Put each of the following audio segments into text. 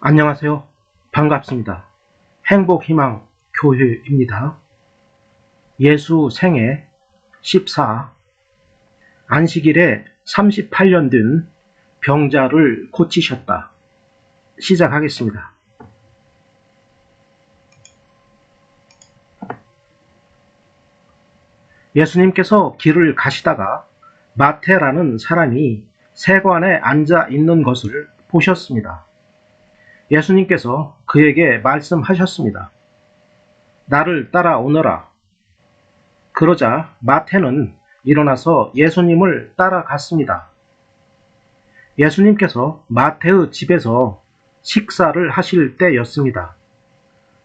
안녕하세요. 반갑습니다. 행복희망 교회입니다. 예수 생애 14 안식일에 38년 된 병자를 고치셨다. 시작하겠습니다. 예수님께서 길을 가시다가 마태라는 사람이 세관에 앉아 있는 것을 보셨습니다. 예수님께서 그에게 말씀하셨습니다. 나를 따라오너라. 그러자 마태는 일어나서 예수님을 따라갔습니다. 예수님께서 마태의 집에서 식사를 하실 때였습니다.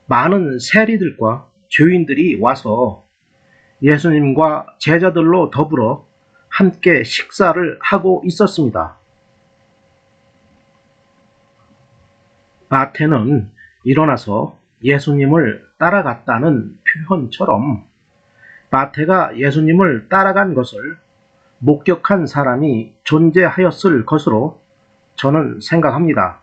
많은 세리들과 죄인들이 와서 예수님과 제자들로 더불어 함께 식사를 하고 있었습니다. 마태는 일어나서 예수님을 따라갔다는 표현처럼 마태가 예수님을 따라간 것을 목격한 사람이 존재하였을 것으로 저는 생각합니다.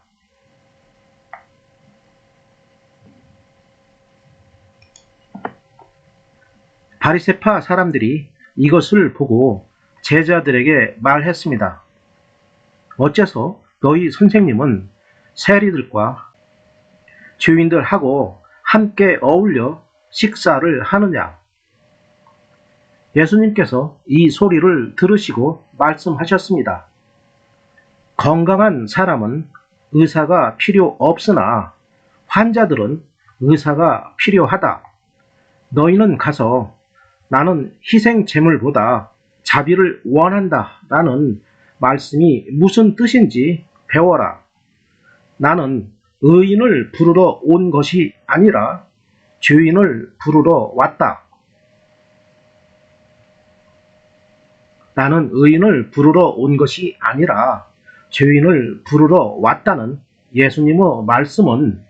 바리새파 사람들이 이것을 보고 제자들에게 말했습니다. 어째서 너희 선생님은 세리들과 죄인들하고 함께 어울려 식사를 하느냐? 예수님께서 이 소리를 들으시고 말씀하셨습니다. 건강한 사람은 의사가 필요 없으나 환자들은 의사가 필요하다. 너희는 가서 나는 희생제물보다 자비를 원한다 라는 말씀이 무슨 뜻인지 배워라. 나는 의인을 부르러 온 것이 아니라 죄인을 부르러 왔다. 나는 의인을 부르러 온 것이 아니라 죄인을 부르러 왔다는 예수님의 말씀은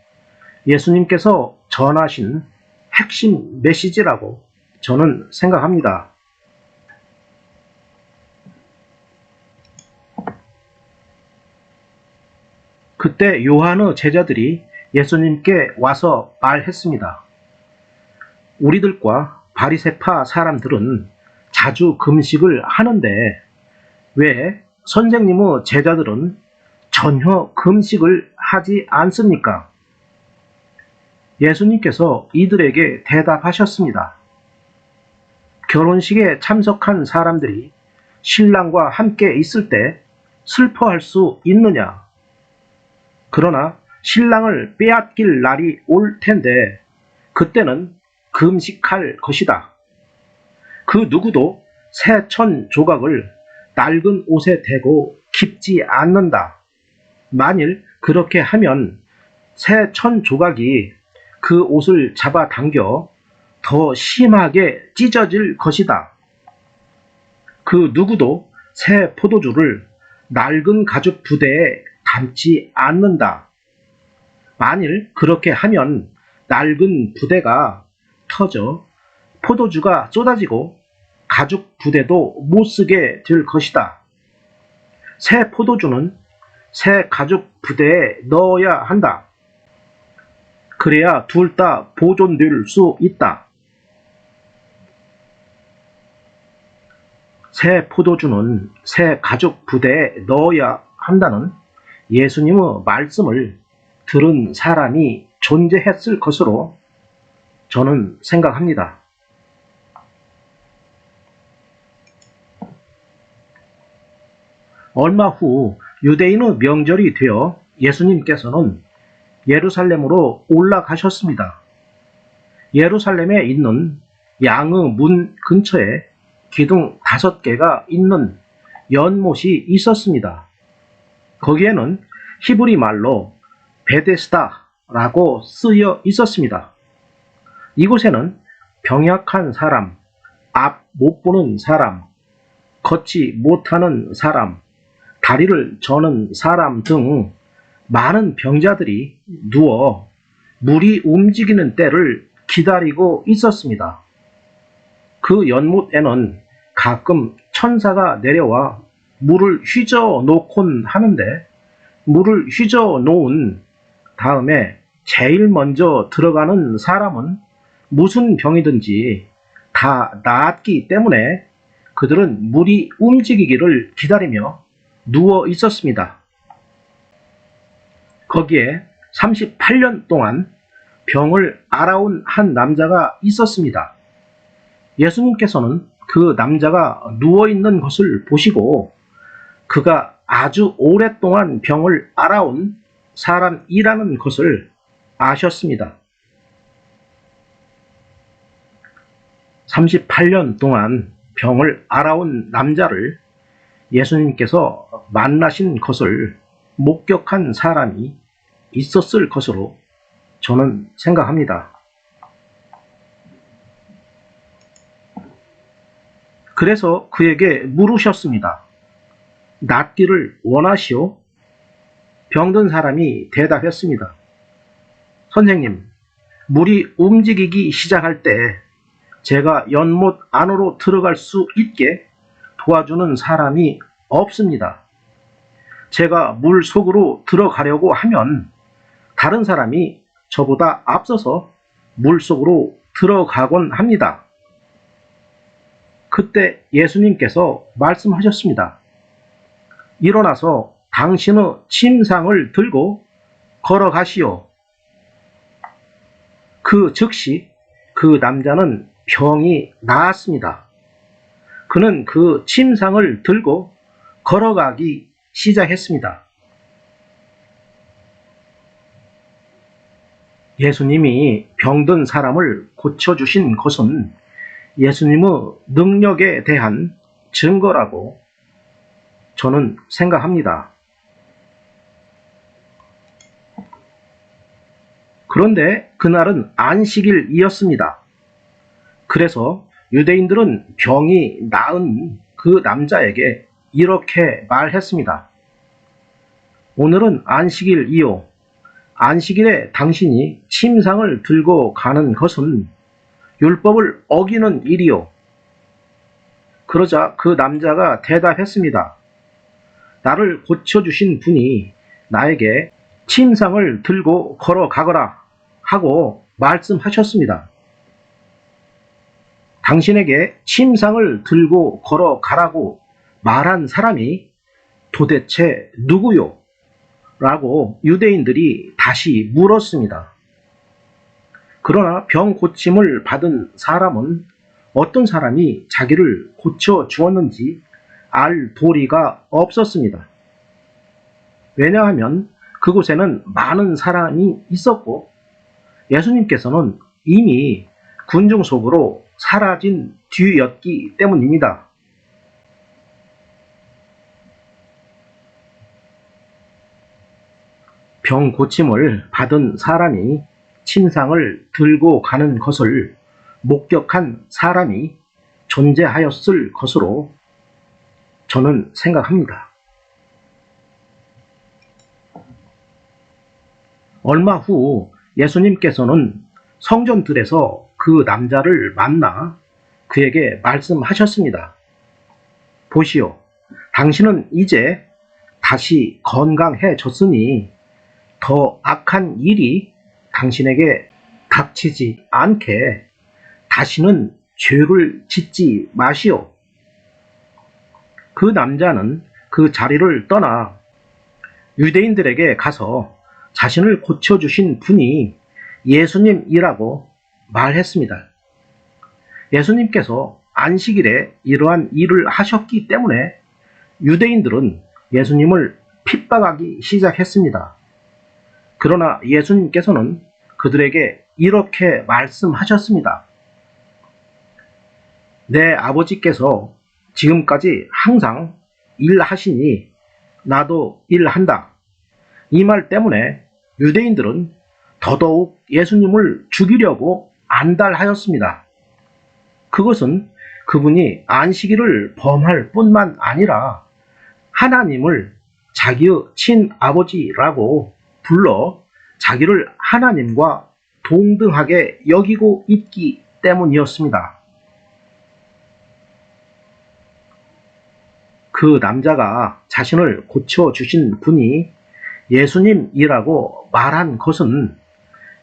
예수님께서 전하신 핵심 메시지라고 저는 생각합니다. 그때 요한의 제자들이 예수님께 와서 말했습니다. 우리들과 바리새파 사람들은 자주 금식을 하는데 왜 선생님의 제자들은 전혀 금식을 하지 않습니까? 예수님께서 이들에게 대답하셨습니다. 결혼식에 참석한 사람들이 신랑과 함께 있을 때 슬퍼할 수 있느냐? 그러나 신랑을 빼앗길 날이 올 텐데 그때는 금식할 것이다. 그 누구도 새 천 조각을 낡은 옷에 대고 깁지 않는다. 만일 그렇게 하면 새 천 조각이 그 옷을 잡아당겨 더 심하게 찢어질 것이다. 그 누구도 새 포도주를 낡은 가죽 부대에 담지 않는다. 만일 그렇게 하면 낡은 부대가 터져 포도주가 쏟아지고 가죽 부대도 못 쓰게 될 것이다. 새 포도주는 새 가죽 부대에 넣어야 한다. 그래야 둘 다 보존될 수 있다. 새 포도주는 새 가죽 부대에 넣어야 한다는 예수님의 말씀을 들은 사람이 존재했을 것으로 저는 생각합니다. 얼마 후 유대인의 명절이 되어 예수님께서는 예루살렘으로 올라가셨습니다. 예루살렘에 있는 양의 문 근처에 기둥 5개가 있는 연못이 있었습니다. 거기에는 히브리 말로 베데스다라고 쓰여 있었습니다. 이곳에는 병약한 사람, 앞 못 보는 사람, 걷지 못하는 사람, 다리를 저는 사람 등 많은 병자들이 누워 물이 움직이는 때를 기다리고 있었습니다. 그 연못에는 가끔 천사가 내려와 물을 휘저 놓곤 하는데 물을 휘저 놓은 다음에 제일 먼저 들어가는 사람은 무슨 병이든지 다 나았기 때문에 그들은 물이 움직이기를 기다리며 누워 있었습니다. 거기에 38년 동안 병을 앓아온 한 남자가 있었습니다. 예수님께서는 그 남자가 누워있는 것을 보시고 그가 아주 오랫동안 병을 앓아온 사람이라는 것을 아셨습니다. 38년 동안 병을 앓아온 남자를 예수님께서 만나신 것을 목격한 사람이 있었을 것으로 저는 생각합니다. 그래서 그에게 물으셨습니다. 낫기를 원하시오? 병든 사람이 대답했습니다. 선생님, 물이 움직이기 시작할 때 제가 연못 안으로 들어갈 수 있게 도와주는 사람이 없습니다. 제가 물 속으로 들어가려고 하면 다른 사람이 저보다 앞서서 물 속으로 들어가곤 합니다. 그때 예수님께서 말씀하셨습니다. 일어나서 당신의 침상을 들고 걸어가시오. 그 즉시 그 남자는 병이 나았습니다. 그는 그 침상을 들고 걸어가기 시작했습니다. 예수님이 병든 사람을 고쳐주신 것은 예수님의 능력에 대한 증거라고 저는 생각합니다. 그런데 그날은 안식일이었습니다. 그래서 유대인들은 병이 나은 그 남자에게 이렇게 말했습니다. 오늘은 안식일이요. 안식일에 당신이 침상을 들고 가는 것은 율법을 어기는 일이요. 그러자 그 남자가 대답했습니다. 나를 고쳐주신 분이 나에게 침상을 들고 걸어가거라 하고 말씀하셨습니다. 당신에게 침상을 들고 걸어가라고 말한 사람이 도대체 누구요? 라고 유대인들이 다시 물었습니다. 그러나 병 고침을 받은 사람은 어떤 사람이 자기를 고쳐 주었는지 알 도리가 없었습니다. 왜냐하면 그곳에는 많은 사람이 있었고 예수님께서는 이미 군중 속으로 사라진 뒤였기 때문입니다. 병 고침을 받은 사람이 침상을 들고 가는 것을 목격한 사람이 존재하였을 것으로 저는 생각합니다. 얼마 후 예수님께서는 성전들에서 그 남자를 만나 그에게 말씀하셨습니다. 보시오, 당신은 이제 다시 건강해졌으니 더 악한 일이 당신에게 닥치지 않게 다시는 죄를 짓지 마시오. 그 남자는 그 자리를 떠나 유대인들에게 가서 자신을 고쳐주신 분이 예수님이라고 말했습니다. 예수님께서 안식일에 이러한 일을 하셨기 때문에 유대인들은 예수님을 핍박하기 시작했습니다. 그러나 예수님께서는 그들에게 이렇게 말씀하셨습니다. 내 아버지께서 지금까지 항상 일하시니 나도 일한다. 이 말 때문에 유대인들은 더더욱 예수님을 죽이려고 안달하였습니다. 그것은 그분이 안식일을 범할 뿐만 아니라 하나님을 자기의 친아버지라고 불러 자기를 하나님과 동등하게 여기고 있기 때문이었습니다. 그 남자가 자신을 고쳐주신 분이 예수님이라고 말한 것은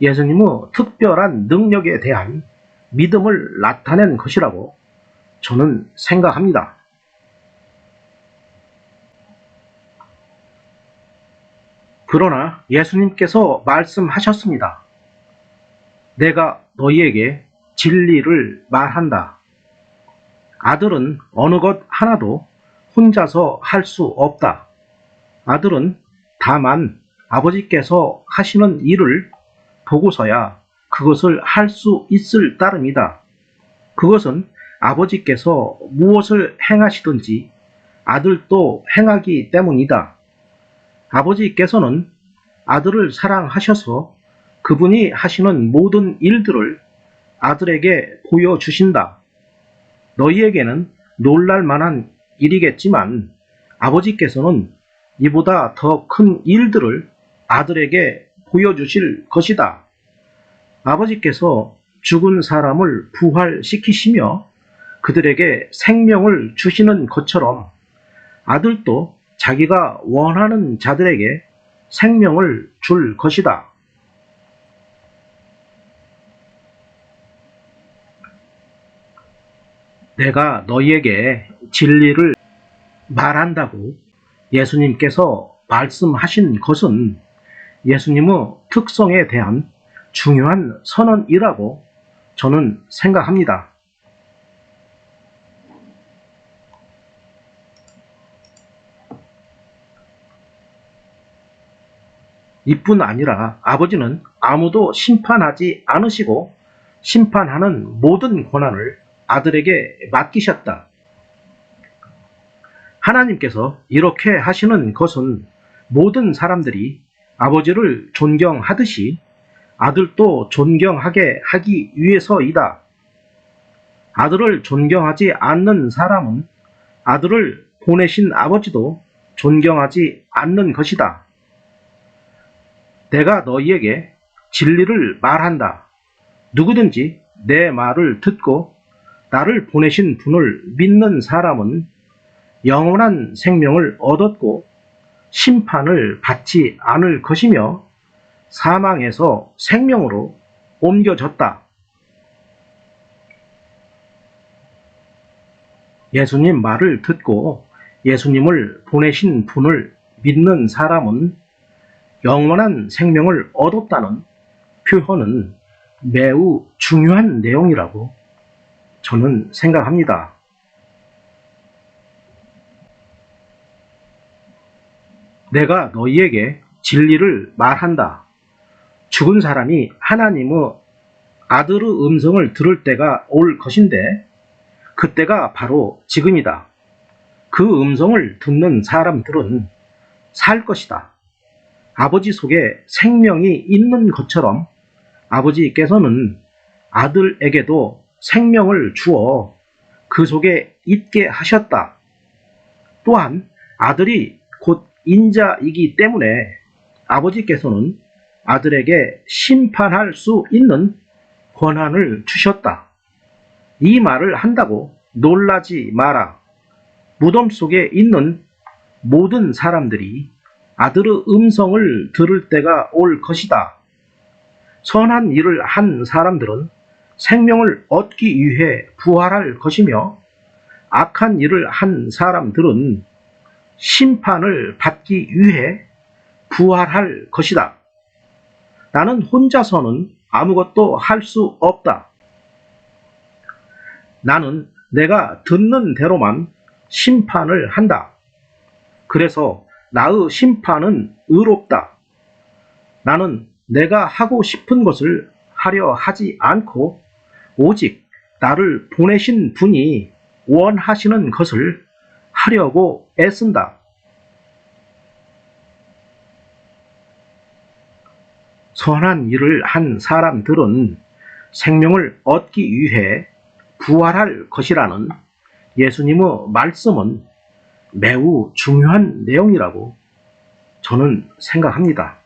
예수님의 특별한 능력에 대한 믿음을 나타낸 것이라고 저는 생각합니다. 그러나 예수님께서 말씀하셨습니다. 내가 너희에게 진리를 말한다. 아들은 어느 것 하나도 혼자서 할 수 없다. 아들은 다만 아버지께서 하시는 일을 보고서야 그것을 할 수 있을 따름이다. 그것은 아버지께서 무엇을 행하시든지 아들도 행하기 때문이다. 아버지께서는 아들을 사랑하셔서 그분이 하시는 모든 일들을 아들에게 보여주신다. 너희에게는 놀랄 만한 일이겠지만 아버지께서는 이보다 더 큰 일들을 아들에게 보여주실 것이다. 아버지께서 죽은 사람을 부활시키시며 그들에게 생명을 주시는 것처럼 아들도 자기가 원하는 자들에게 생명을 줄 것이다. 내가 너희에게 진리를 말한다고 예수님께서 말씀하신 것은 예수님의 특성에 대한 중요한 선언이라고 저는 생각합니다. 이뿐 아니라 아버지는 아무도 심판하지 않으시고 심판하는 모든 권한을 아들에게 맡기셨다. 하나님께서 이렇게 하시는 것은 모든 사람들이 아버지를 존경하듯이 아들도 존경하게 하기 위해서이다. 아들을 존경하지 않는 사람은 아들을 보내신 아버지도 존경하지 않는 것이다. 내가 너희에게 진리를 말한다. 누구든지 내 말을 듣고 나를 보내신 분을 믿는 사람은 영원한 생명을 얻었고 심판을 받지 않을 것이며 사망에서 생명으로 옮겨졌다. 예수님 말을 듣고 예수님을 보내신 분을 믿는 사람은 영원한 생명을 얻었다는 표현은 매우 중요한 내용이라고 저는 생각합니다. 내가 너희에게 진리를 말한다. 죽은 사람이 하나님의 아들의 음성을 들을 때가 올 것인데 그때가 바로 지금이다. 그 음성을 듣는 사람들은 살 것이다. 아버지 속에 생명이 있는 것처럼 아버지께서는 아들에게도 생명을 주어 그 속에 있게 하셨다. 또한 아들이 곧 인자이기 때문에 아버지께서는 아들에게 심판할 수 있는 권한을 주셨다. 이 말을 한다고 놀라지 마라. 무덤 속에 있는 모든 사람들이 아들의 음성을 들을 때가 올 것이다. 선한 일을 한 사람들은 생명을 얻기 위해 부활할 것이며 악한 일을 한 사람들은 심판을 받기 위해 부활할 것이다. 나는 혼자서는 아무것도 할 수 없다. 나는 내가 듣는 대로만 심판을 한다. 그래서 나의 심판은 의롭다. 나는 내가 하고 싶은 것을 하려 하지 않고 오직 나를 보내신 분이 원하시는 것을 하려고 애쓴다. 선한 일을 한 사람들은 생명을 얻기 위해 부활할 것이라는 예수님의 말씀은 매우 중요한 내용이라고 저는 생각합니다.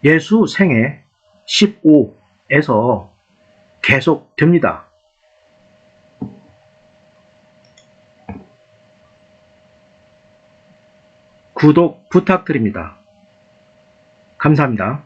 예수 생애 15에서 계속됩니다. 구독 부탁드립니다. 감사합니다.